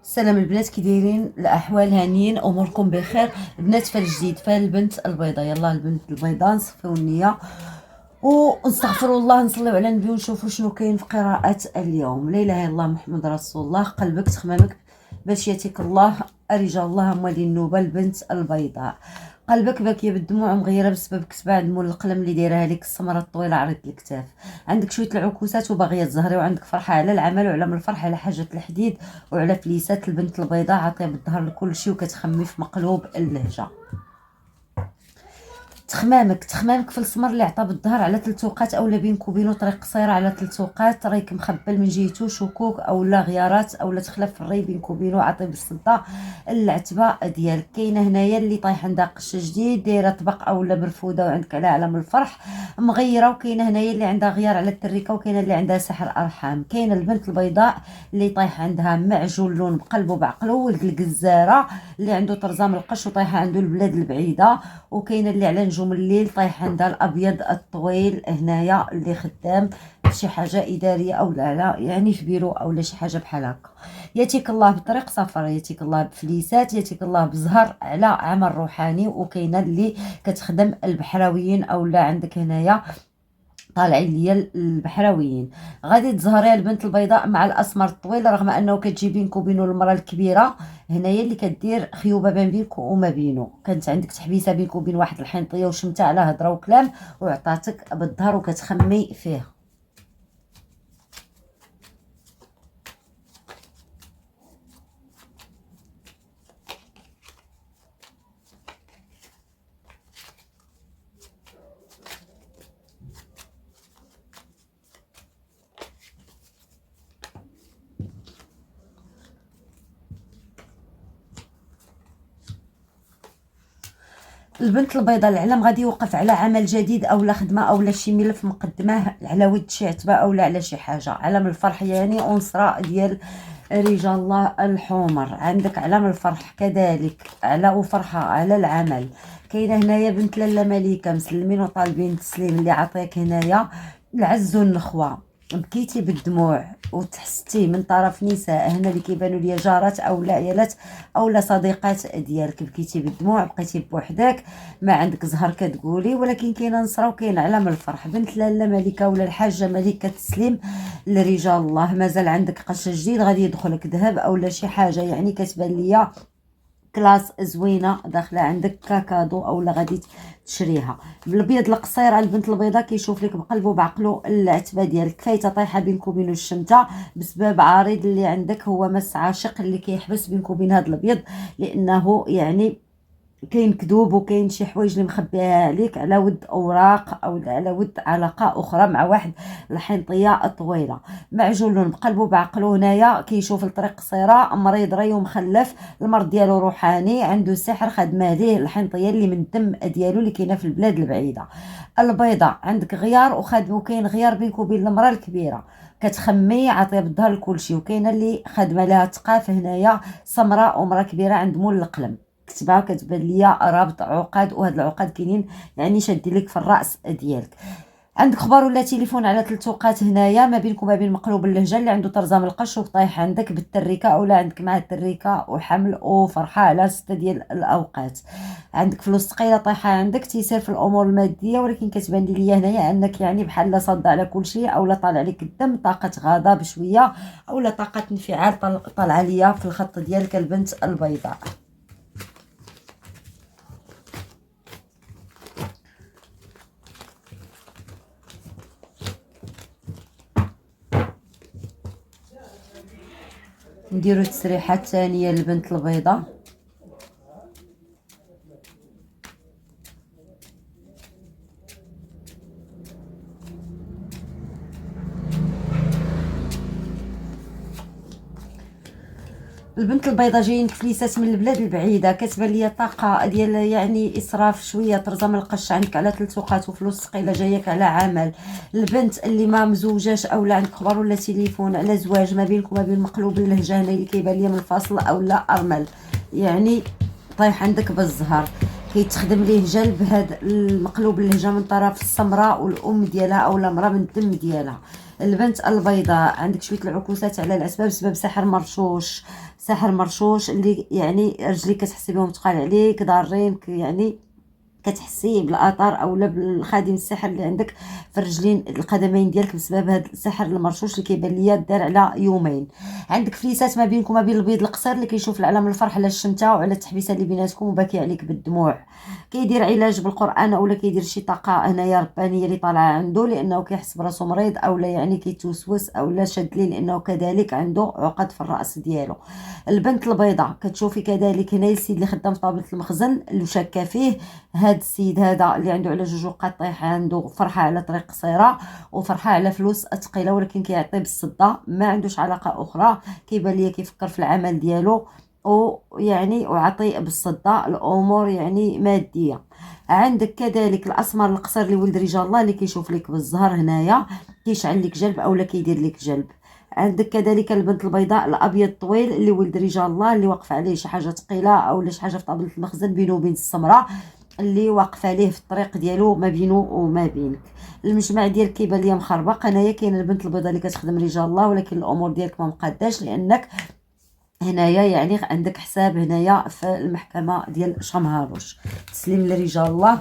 السلام البنات، كي دايرين؟ الاحوال هانيين؟ اموركم بخير البنات؟ فالجديد فالبنت البيضاء، يلا البنت البيضاء نصفيو النيه ونستغفر الله، نصليو على النبي ونشوفوا شنو كاين في قراءة اليوم. لا اله الا الله محمد رسول الله. قلبك تخمامك باش ياتيك الله. رجال الله هما اللي النوبه. البنت البيضاء قلبك باكيه بالدموع ومغيره بسبب كتبه عند مول القلم اللي دايرها لك السمره الطويله عريضه الكتاف. عندك شويه العكوسات وباغيه تزهري، وعندك فرحه على العمل وعلى من الفرح على حاجه الحديد وعلى فليسات. البنت البيضاء عاطيه بالظهر لكل شيء وكتخمي في مقلوب اللهجه. تخمامك في السمر اللي عطى بالظهر على 3 اوقات اولا بينك وبينو طريق قصيره على 3 اوقات، رايك مخبل من جهته شكوك اولا غيارات اولا تخلف في الري بينك وبينو، عطي بالصدى العتبه ديالك. كاينه هنايا اللي طايح عندها قش جديد دايره طبق اولا مرفوده وعندك على علم الفرح مغيره، وكاينه هنايا اللي عندها غيار على التريكه، وكاينه اللي عندها سحر ارحام. كاينه البنت البيضاء اللي طايح عندها معجون لون بقلبه بعقله، ولد الجزاره اللي عنده طرزه من القش وطايحه عنده البلاد البعيده، وكاينه اللي على نجوم الليل طايح عندها الابيض الطويل هنايا اللي خدام في شي حاجه اداريه او لا يعني في بيرو او لا شي حاجه بحال هكا. ياتيك الله بطريق سفر، ياتيك الله بفليسات، ياتيك الله بزهر على عمل روحاني. وكاينه اللي كتخدم البحراويين او لا عندك هنايا طالعين ليا البحراويين. غادي تزهري البنت البيضاء مع الاسمر الطويل، رغم انه كتجي بينك وبينه المراه الكبيره هنايا اللي كدير خيوبه بين بينك وما بينه. كانت عندك تحبيسه بينك وبين واحد الحنطيه وشمتها على هضره وكلام وعطاتك بالظهر وكتخمي فيه. البنت البيضاء العلم غادي يوقف على عمل جديد اولا خدمه اولا شي ملف مقدمه على ود شي عتبه اولا على شي حاجه. علم الفرح يعني ونصره ديال رجال الله الحمر. عندك علم الفرح كذلك على وفرحه على العمل. كاينه هنايا بنت لاله مليكه مسلمين وطالبين التسليم اللي عطيك هنايا العز والنخوه. بكيتي بالدموع وتحستي من طرف نساء هنا اللي كيبانوا ليا جارات اولا عيالات اولا صديقات ديالك. بكيتي بالدموع بقيتي بوحدك ما عندك زهر كتقولي، ولكن كاينه نصره وكاين علم الفرح. بنت لاله ملكه ولا الحاجه ملكه تسليم لرجال الله. مازال عندك قش جديد غادي يدخلك ذهب اولا شي حاجه يعني كتبان ليا كلاس زوينه داخله عندك كاكادو اولا غادي تشريها. بالابيض القصير على البنت البيضاء كيشوف لك بقلبه بعقله العتبه ديالك. فايته طايحه بينك وبين الشمته بسبب عريض اللي عندك، هو مس عاشق اللي كيحبس بينك وبين هذا الابيض، لانه يعني كاين كذوب وكاين شي حوايج اللي مخبيها عليك على ود اوراق او على ود علاقه اخرى مع واحد الحنطيه طويله. معجون بقلبه بعقله هنايا كيشوف الطريق قصيره، مريض ري ومخلف، المرض ديالو روحاني، عنده سحر خدمه ليه الحنطيه اللي من الدم ديالو اللي كاينه في البلاد البعيده. البيضاء عندك غيار وخادم، وكاين غيار بينك وبين المراه الكبيره كتخمي عطيه بالظهر لكلشي. وكاينه اللي خادمه لها ثقافه هنايا سمراء ومراه كبيره عند مول القلم كتبها كتبان ليا رابط عقد، وهاد العقد كاينين يعني شادين لك في الراس ديالك. عندك خبر ولا تليفون على 3 اوقات هنايا ما بينك وما بين مقلوب اللهجه اللي عنده طرزه من القش وطايح عندك بالتريكه اولا عندك مع التريكه وحمل وفرحه على 6 ديال الاوقات. عندك فلوس ثقيله طايحه عندك، تيسير في الامور الماديه، ولكن كتبان لي هنايا انك يعني بحال صد على كل شيء اولا طالع عليك الدم، طاقه غضب شويه اولا طاقه انفعال طالعه ليا في الخط ديالك البنت البيضاء. نديرو التسريحه الثانيه للبنت البيضاء. البنت البيضاء جايين فليسات من البلاد البعيده، كتبان ليا طاقه ديال يعني اسراف شويه، طرزه من القش عندك على 3 اوقات وفلوس ثقيله جايك على عمل. البنت اللي ما مزوجاش اولا عندك خبر ولا تليفون على زواج ما بينك وما بين مقلوب اللهجه هنا اللي كيبان ليا منفصل اولا ارمل، يعني طايح عندك بالزهر كيتخدم ليه جلب هاد المقلوب اللهجه من طرف السمراء والام ديالها اولا مرا من الدم ديالها. البنت البيضاء عندك شويه العكوسات على الاسباب بسبب سحر مرشوش، سحر مرشوش اللي يعني رجليك كتحسي بهم ثقال عليك، ضارين يعني كتحسي بالاثار اولا بالخادم السحر اللي عندك في الرجلين القدمين ديالك بسبب هذا السحر المرشوش اللي كيبان ليا دار على يومين. عندك فليسات ما بينكم ما بين البيض القصير اللي كيشوف العلم الفرح على الشمته وعلى التحبيسه اللي بيناتكم وباكي عليك بالدموع. كيدير علاج بالقران اولا كيدير شي طاقه هنايا ربانيه اللي طالعه عنده لانه كيحس براسو مريض اولا يعني كيتوسوس اولا شاد ليه لانه كذلك عنده عقد في الراس ديالو. البنت البيضاء كتشوفي كذلك هنا السيد اللي خدام في طابله المخزن اللي شاكه فيه. هاد السيد هذا اللي عنده على جوج وقات طايحه عنده فرحه على طريق قصيره وفرحه على فلوس ثقيله ولكن كيعطي بالصده ما عندوش علاقه اخرى. كيبان ليا كيفكر في العمل ديالو ويعني وعطي بالصده الامور يعني ماديه. عندك كذلك الاسمر القصير اللي ولد رجال الله اللي كيشوف لك بالزهر هنايا كيشعل لك جلب اولا كيدير لك جلب. عندك كذلك البنت البيضاء الابيض الطويل اللي ولد رجال الله اللي واقف عليه شي حاجه ثقيله اولا شي حاجه في طابله المخزن بينه وبين السمراء اللي واقف عليه في الطريق ديالو ما بينه وما بينك. المجمع ديالك كيبان ليا مخربق. هنايا كاين البنت البيضاء اللي كتخدم رجال الله ولكن الامور ديالك ما مقاداش لانك هنايا يعني عندك حساب هنايا في المحكمه ديال شمهاروش. تسليم لرجال الله.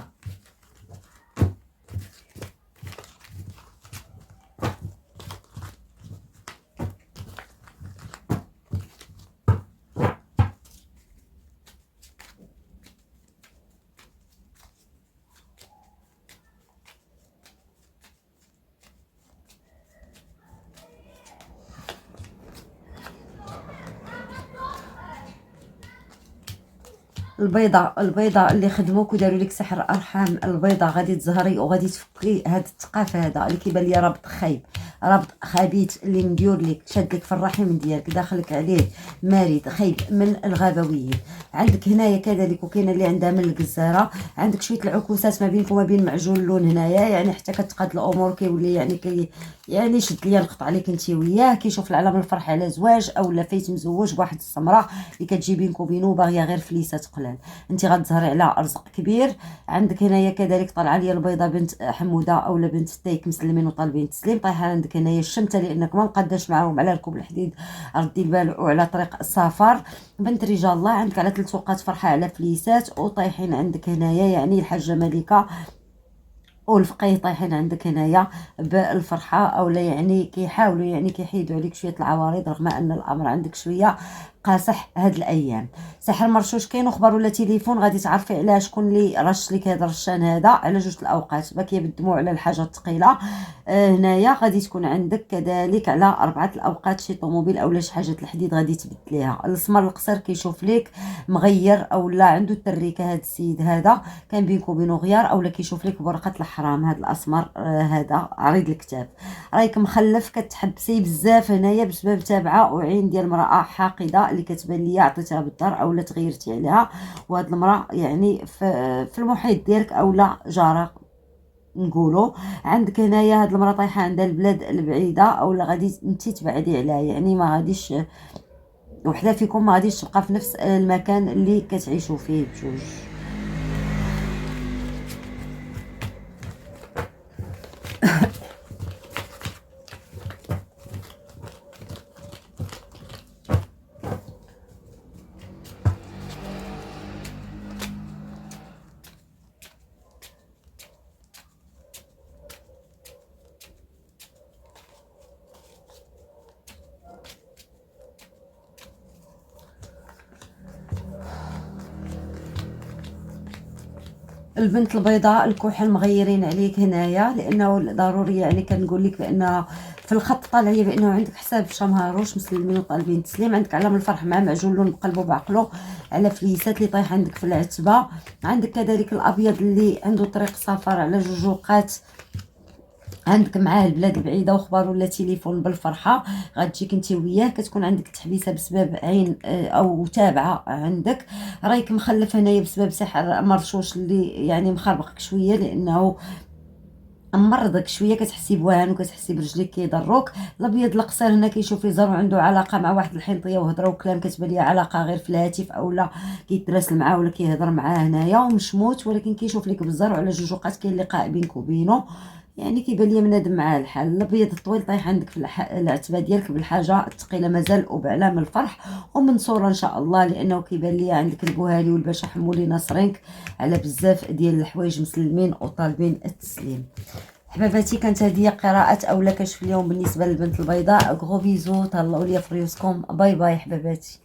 البيضاء اللي خدموك وداروا لك سحر ارحام. البيضاء غادي تزهري وغادي تفكي هاد الثقافه هذا اللي كيبان ليا رابط خايب رابط خبيث اللي مديور لك شاد لك في الرحم ديالك داخلك عليه مريض خايب من الغابويين. عندك هنايا كذلك وكاينه اللي عندها من الجزاره. عندك شويه العكوسات ما بينكم وما بين معجون اللون هنايا يعني حتى كتقاد الامور كيولي يعني يعني شد ليا الخط عليك انت وياه. كيشوف العلم الفرح على زواج اولا فايت مزوج بواحد السمراء اللي كتجي بينكم وبينه باغيه غير فليسات قلال. انت غتزهري على ارزق كبير. عندك هنايا كذلك طالعه ليا البيضه بنت حموده اولا بنت تيك مسلمين وطالبين التسليم. طايحه عندك هنايا الشمته لانك ما مقداش معاهم على ركوب الحديد ردي البال وعلى طريق السفر. بنت رجال الله عندك على 3 وقات فرحه على فليسات وطايحين عندك هنايا يعني الحاجه ملكه والفقيه طايحين عندك هنايا بالفرحه اولا يعني كيحاولوا يعني كيحيدوا عليك شويه العوارض رغم ان الامر عندك شويه قاصح هاد الايام. سحر مرشوش كاين وخبر ولا تليفون غادي تعرفي على شكون اللي رش لك هذا الرشان هذا على جوج الاوقات باكيه بالدموع على الحاجه الثقيله. هنايا غادي تكون عندك كذلك على 4 الاوقات شي طوموبيل اولا شي حاجه الحديد غادي تبدليها. الاسمر القصير كيشوف ليك مغير اولا عنده التريكه هذا السيد هذا كان بينكم وبينه غيار اولا كيشوف ليك بورقه الحرام. هذا الاسمر هذا عريض الكتاب رايك مخلف كتحبسي بزاف هنايا بسبب تابعه وعين ديال امراه حاقده اللي كتبان ليا عطيتها بالدار اولا تغيرتي عليها. وهاد المراه يعني في المحيط ديالك اولا جاره نقولوا. عندك هنايا هاد المراه طايحه عندها البلاد البعيده اولا غادي انت تبعدي عليها يعني ما غاديش وحده فيكم ما غاديش تبقى في نفس المكان اللي كتعيشوا فيه بجوج. البنت البيضاء الكحل مغيرين عليك هنايا لانه ضروري يعني كنقول لك بان في الخط طالع لي بانه عندك حساب في شمهاروش مسلمين وطالبين التسليم. عندك علم الفرح مع معجون لون بقلبه بعقله على فليسات اللي طايح عندك في العتبه. عندك كذلك الابيض اللي عنده طريق سفر على جوج وقات عندك معاه البلاد البعيده وخبر ولا تليفون بالفرحه. غتجيك انت وياه كتكون عندك تحبيسه بسبب عين او تابعه عندك. رايك مخلف هنايا بسبب سحر مرشوش اللي يعني مخربقك شويه لانه مرضك شويه كتحسي بوهن وكتحسي برجليك كيضروك. الابيض القصير هنا كيشوف يزر عنده علاقه مع واحد الحنطيه وهضره وكلام كتبان ليا علاقه غير في الهاتف اولا كيتراسل معاه ولا كيهضر معاه هنايا ومش موت ولكن كيشوف لك بالزر على جوج وقات كاين لقاء بينك وبينه يعني كيبان لي بنادم معاه الحال. الابيض الطويل طايح عندك في العتبه ديالك بالحاجه الثقيله مازال وبعلام الفرح ومنصوره ان شاء الله، لانه كيبان لي عندك البوهالي والباشا حمولي ناصرينك على بزاف ديال الحوايج مسلمين وطالبين التسليم. حباباتي كانت هذه قراءه اولا كشف اليوم بالنسبه للبنت البيضاء. غرو بيزو، تهلاو ليا في ريوسكم، باي باي حباباتي.